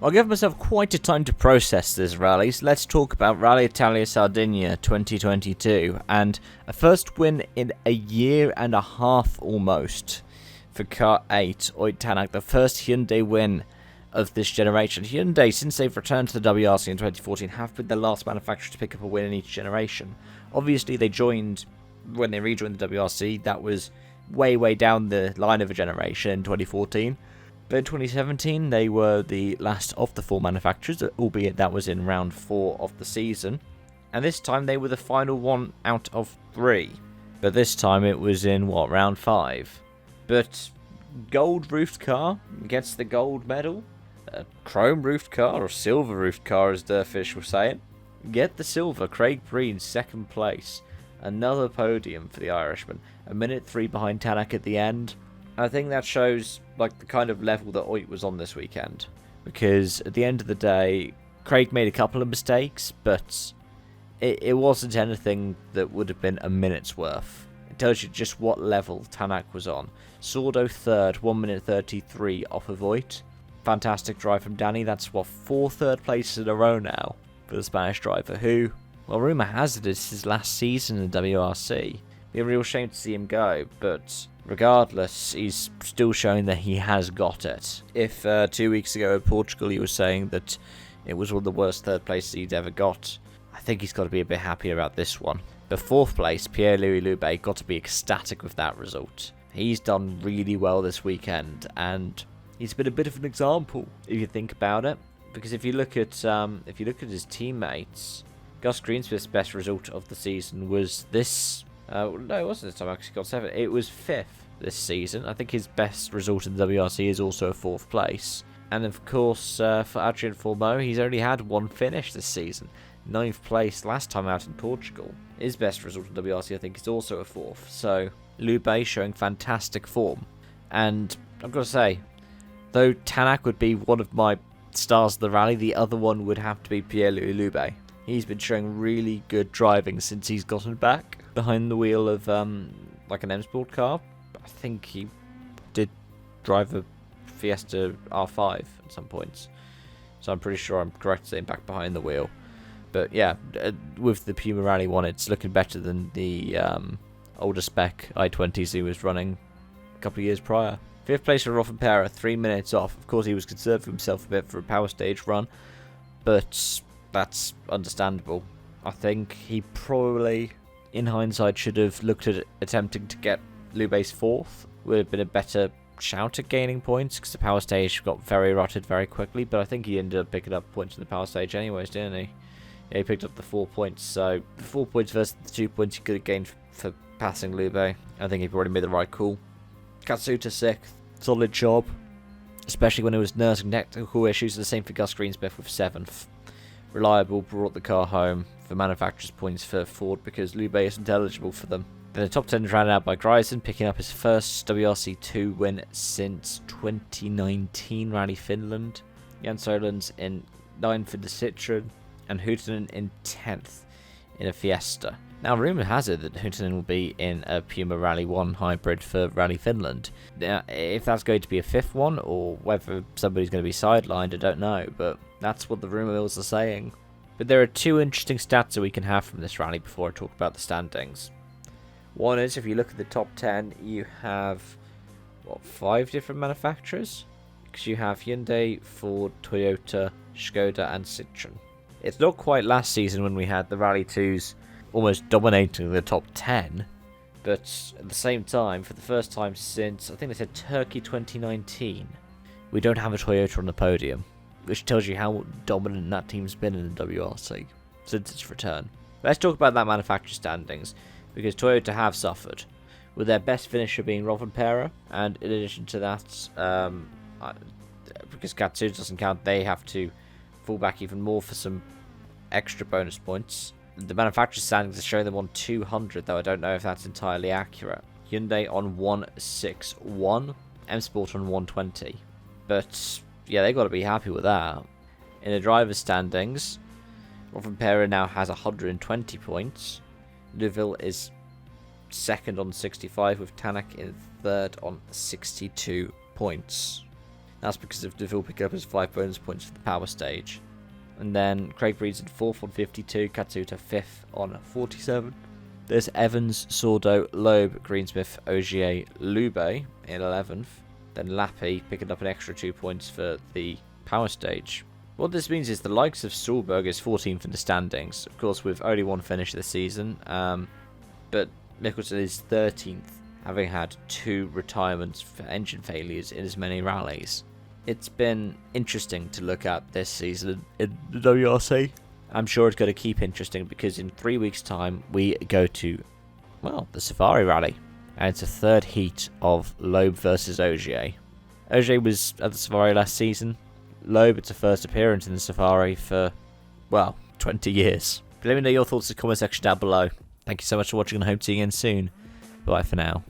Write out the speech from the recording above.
I'll give myself quite a time to process this rally, so let's talk about Rally Italia Sardinia 2022, and a first win in a year and a half almost for Car 8, Oit Tanak, the first Hyundai win of this generation. Hyundai, since they've returned to the WRC in 2014, have been the last manufacturer to pick up a win in each generation. Obviously, when they rejoined the WRC, that was way down the line of a generation in 2014. But in 2017, they were the last of the 4 manufacturers, albeit that was in round 4 of the season. And this time they were the final one out of 3. But this time it was in, round 5. But gold roofed car gets the gold medal. A chrome roofed car, or silver roofed car as Durfish was saying, get the silver. Craig Breen, second place. Another podium for the Irishman. A minute 3 behind Tanak at the end. I think that shows the kind of level that Oit was on this weekend. Because at the end of the day, Craig made a couple of mistakes, but it wasn't anything that would have been a minute's worth. It tells you just what level Tanak was on. Sordo third, 1 minute 33 off of Oit. Fantastic drive from Danny. That's 4 third places in a row now for the Spanish driver, who, rumour has it, is his last season in the WRC. Be a real shame to see him go, but regardless, he's still showing that he has got it. If 2 weeks ago in Portugal he was saying that it was one of the worst third places he'd ever got, I think he's got to be a bit happier about this one. But 4th place, Pierre-Louis Loubet, got to be ecstatic with that result. He's done really well this weekend, and he's been a bit of an example if you think about it. Because if you look at his teammates, Gus Greensmith's best result of the season was this. No, it wasn't this time. Actually, got 7th. It was 5th this season. I think his best result in the WRC is also a 4th place. And of course, for Adrian Formeau, he's only had 1 finish this season. 9th place last time out in Portugal. His best result in WRC, I think, is also a 4th. So Loubet showing fantastic form. And I've got to say, though Tanak would be one of my stars of the rally, the other one would have to be Pierre-Louis Loubet. He's been showing really good driving since he's gotten back behind the wheel of an M Sport car. I think he did drive a Fiesta R5 at some points, so I'm pretty sure I'm correct saying back behind the wheel. But yeah, with the Puma Rally 1, it's looking better than the older spec i20s he was running a couple of years prior. 5th place for Rovanperä, 3 minutes off. Of course, he was concerned for himself a bit for a power stage run, but that's understandable. I think he probably, in hindsight, should have looked at attempting to get Loubet's 4th. Would have been a better shout at gaining points, because the power stage got very rutted very quickly, but I think he ended up picking up points in the power stage anyways, didn't he? Yeah, he picked up the 4 points, so the 4 points versus the 2 points he could have gained for passing Loubet. I think he probably made the right call. Katsuta 6th, solid job, especially when it was nursing technical issues. The same for Gus Greensmith with 7th. Reliable, brought the car home for manufacturer's points for Ford because Loubet isn't eligible for them. Then the top 10 is rounded out by Greisen, picking up his first WRC2 win since 2019 Rally Finland. Jan Solens in 9th in the Citroen, and Huhtinen in 10th in a Fiesta. Now, rumour has it that Huhtinen will be in a Puma Rally 1 hybrid for Rally Finland. Now, if that's going to be a 5th one, or whether somebody's going to be sidelined, I don't know, but that's what the rumour mills are saying. But there are 2 interesting stats that we can have from this rally before I talk about the standings. One is, if you look at the top 10, you have, 5 different manufacturers? Because you have Hyundai, Ford, Toyota, Skoda, and Citroen. It's not quite last season when we had the Rally 2s almost dominating the top 10, but at the same time, for the first time since, I think they said Turkey 2019, we don't have a Toyota on the podium, which tells you how dominant that team's been in the WRC since its return. Let's talk about that manufacturer standings, because Toyota have suffered, with their best finisher being Rovanperä, and in addition to that, because Katsuta doesn't count, they have to fall back even more for some extra bonus points. The manufacturer standings are showing them on 200, though I don't know if that's entirely accurate. Hyundai on 161, M Sport on 120. But yeah, they got to be happy with that. In the driver's standings, Rovanperä now has 120 points. Neuville is 2nd on 65, with Tanak in 3rd on 62 points. That's because of Deville picking up his 5 bonus points for the power stage. And then Craig Breed's in 4th on 52, Katsuta 5th on 47. There's Evans, Sordo, Loeb, Greensmith, Ogier, Lube in 11th. Then Lappy picking up an extra 2 points for the power stage. What this means is the likes of Stolberg is 14th in the standings, of course with only one finish this season, but Mikkelsen is 13th, having had 2 retirements for engine failures in as many rallies. It's been interesting to look at this season in the WRC. I'm sure it's going to keep interesting because in 3 weeks' time we go to, well, the Safari Rally. And it's a third heat of Loeb versus Ogier. Ogier was at the Safari last season. Loeb, it's a first appearance in the Safari for, well, 20 years. But let me know your thoughts in the comment section down below. Thank you so much for watching and I hope to see you again soon. Bye for now.